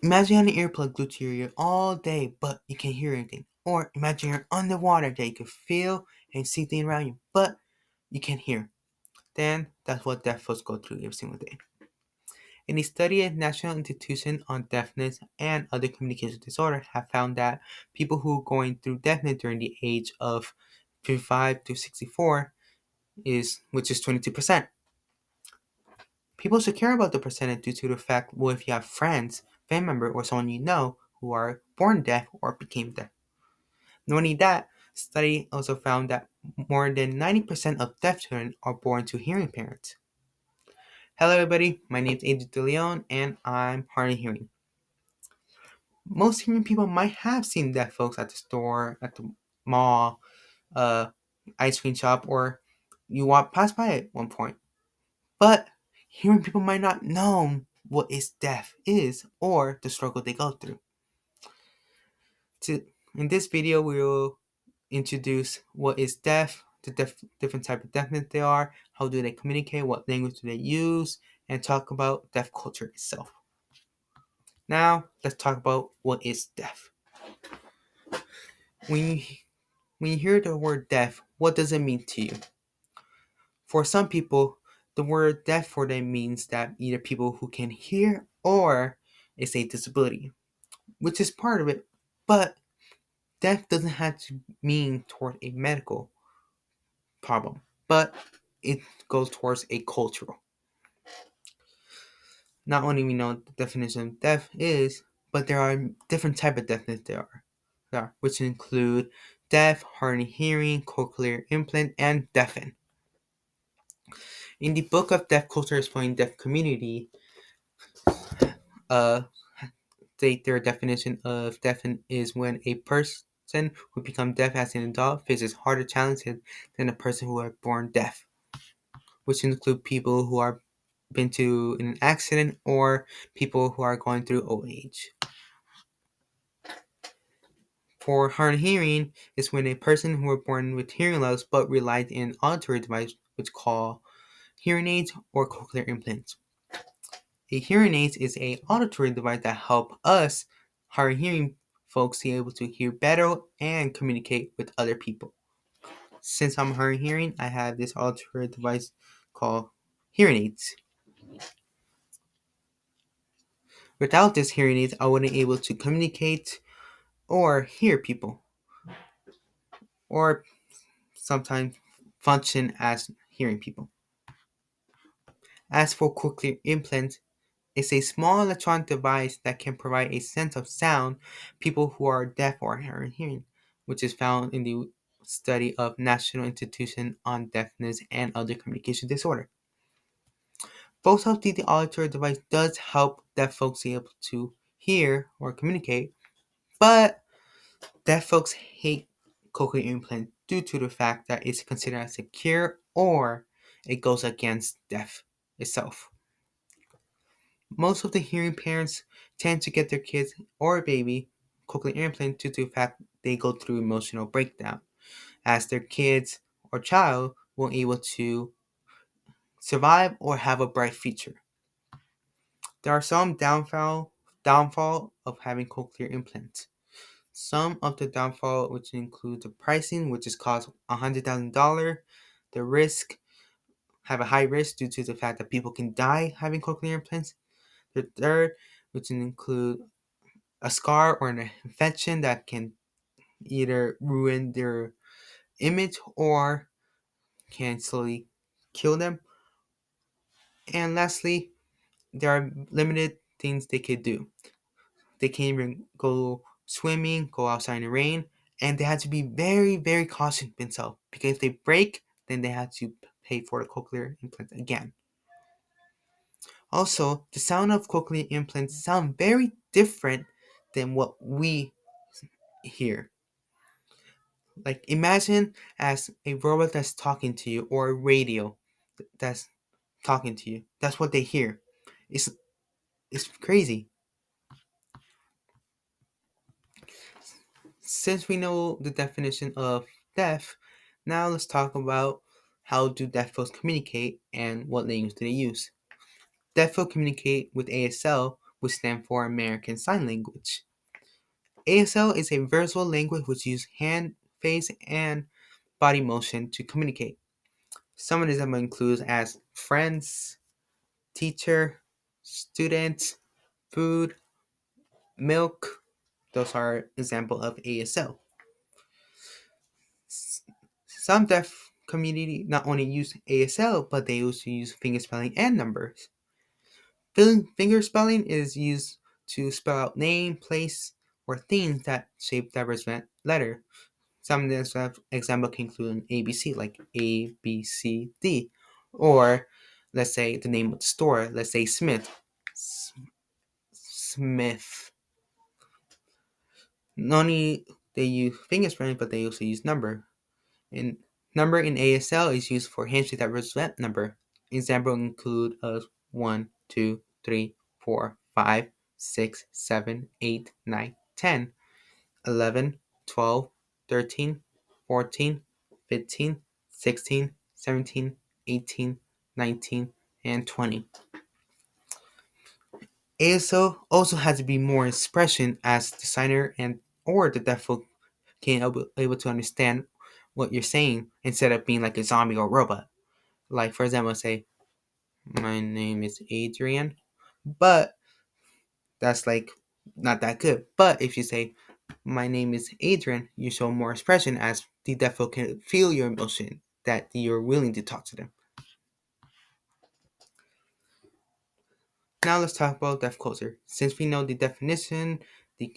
Imagine having an earplug glued to your ear all day, but you can't hear anything. Or imagine you're underwater that you can feel and see things around you, but you can't hear. Then that's what deaf folks go through every single day. In a study at National Institution on Deafness and Other Communication Disorders have found that people who are going through deafness during the age of 55 to 64 which is 22%. People should care about the percentage due to the fact, well, if you have friends, family member, or someone you know who are born deaf or became deaf. Not only that, study also found that more than 90% of deaf children are born to hearing parents. Hello everybody, my name is Adrian De Leon and I'm hard of hearing. Most hearing people might have seen deaf folks at the store, at the mall, uh, ice cream shop, or you walk past by at one point. But hearing people might not know what is deaf is or the struggle they go through. To, in this video, we will introduce what is deaf, the different type of deafness they are, how do they communicate, what language do they use, and talk about deaf culture itself. Now, let's talk about what is deaf. When you, when you hear the word deaf, what does it mean to you? For some people, the word deaf for them means that either people who can hear or it's a disability, which is part of it, but deaf doesn't have to mean toward a medical problem, but it goes towards a cultural. Not only we know the definition of deaf is, but there are different type of deafness there are, which include deaf, hard of hearing, cochlear implant, and deafen. In the book of Deaf Culture Exploring Deaf Community, uh, state their definition of deafen is when a person who becomes deaf as an adult faces harder challenges than a person who are born deaf, which include people who are been to an accident or people who are going through old age. For hard of hearing is when a person who were born with hearing loss but relied on an auditory device which call hearing aids or cochlear implants. A hearing aid is a auditory device that help us hard of hearing folks be able to hear better and communicate with other people. Since I'm hard of hearing, I have this auditory device called hearing aids. Without this hearing aids, I wouldn't be able to communicate or hear people, or sometimes function as hearing people. As for cochlear implants, it's a small electronic device that can provide a sense of sound people who are deaf or hard of hearing, which is found in the study of National Institution on Deafness and Other Communication Disorder. Both of the auditory device does help deaf folks be able to hear or communicate, but deaf folks hate cochlear implant due to the fact that it's considered as a cure or it goes against deaf itself. Most of the hearing parents tend to get their kids or baby cochlear implant due to the fact they go through emotional breakdown, as their kids or child won't able to survive or have a bright future. There are some downfall of having cochlear implants. Some of the downfall, which include the pricing, which is cost $100,000, the risk, have a high risk due to the fact that people can die having cochlear implants. The third, which include a scar or an infection that can either ruin their image or can slowly kill them. And lastly, there are limited things they could do. They can't even go swimming, go outside in the rain, and they have to be very, very cautious themselves because if they break, then they have to pay for the cochlear implant again. Also, the sound of cochlear implants sound very different than what we hear. Like imagine as a robot that's talking to you or a radio that's talking to you. That's what they hear. It's it's crazy. Since we know the definition of deaf, now let's talk about how do deaf folks communicate and what language do they use. Deaf folks communicate with ASL, which stands for American Sign Language. ASL is a visual language which uses hand, face, and body motion to communicate. Some of them include as friends, teacher, student, food, milk. Those are examples of ASL. Some deaf community not only use ASL, but they also use finger spelling and numbers. Finger spelling is used to spell out name, place, or things that shape diverse letter. Some example can include an ABC, like A, B, C, D. Or let's say the name of the store, let's say Smith. Smith. Not only they use finger spelling, but they also use number. And number in ASL is used for handshake that represent number. Example include 1, 2, 3, 4, 5, 6, 7, 8, 9, 10, 11, 12, 13, 14, 15, 16, 17, 18, 19, and 20. ASL also has to be more expression as designer and or the deaf folk can able to understand what you're saying instead of being like a zombie or robot. Like for example, say my name is Adrian, but that's like not that good. But if you say my name is Adrian, you show more expression as the deaf folk can feel your emotion that you're willing to talk to them. Now let's talk about deaf culture. Since we know the definition, the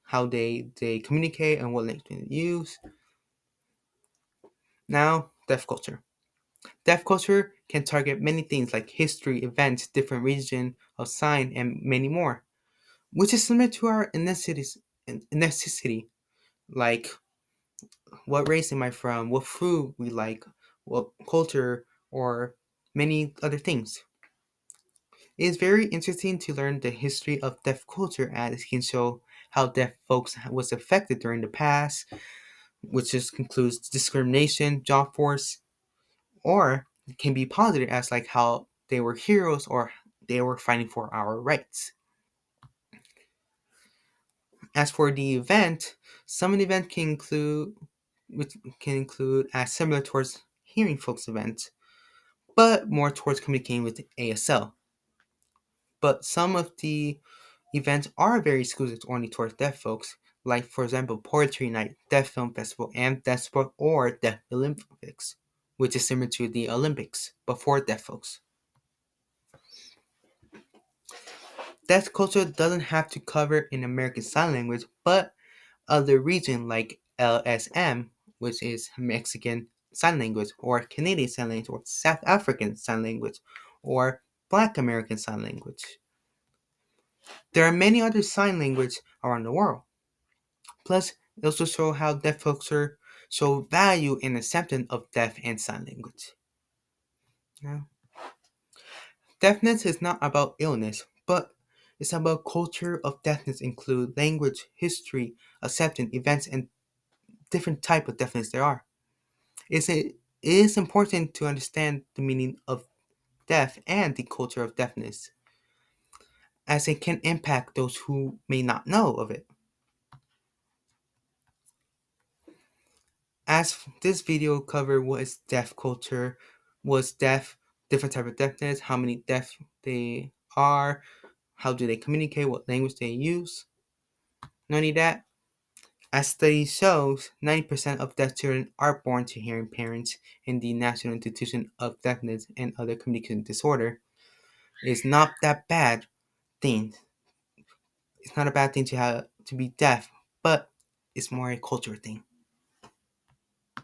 how they communicate and what language they use. Now, deaf culture. Deaf culture can target many things like history, events, different region of sign, and many more, which is similar to our ethnicity, like what race am I from, what food we like, what culture, or many other things. It is very interesting to learn the history of deaf culture as it can show how deaf folks was affected during the past, which just includes discrimination, job force, or it can be positive as like how they were heroes or they were fighting for our rights. As for the event, some of the event can include which can include as similar towards hearing folks event, but more towards communicating with ASL. But some of the events are very exclusive only towards deaf folks, like for example Poetry Night, Deaf Film Festival, and Deaf Sport or Deaf Olympics, which is similar to the Olympics, but for deaf folks. Deaf culture doesn't have to cover in American Sign Language, but other region like LSM, which is Mexican Sign Language, or Canadian Sign Language, or South African Sign Language, or Black American Sign Language. There are many other sign language around the world. Plus, it also shows how deaf culture show value in acceptance of deaf and sign language. Now, deafness is not about illness, but it's about culture of deafness include language, history, acceptance, events, and different type of deafness there are. It is important to understand the meaning of deaf and the culture of deafness, as it can impact those who may not know of it. As this video covered what is deaf culture, what's deaf, different type of deafness, how many deaf they are, how do they communicate, what language they use. Not only that, as study shows, 90% of deaf children are born to hearing parents in the National Institution of Deafness and Other Communication Disorder. It's not that bad thing. It's not a bad thing to have to be deaf, but it's more a culture thing.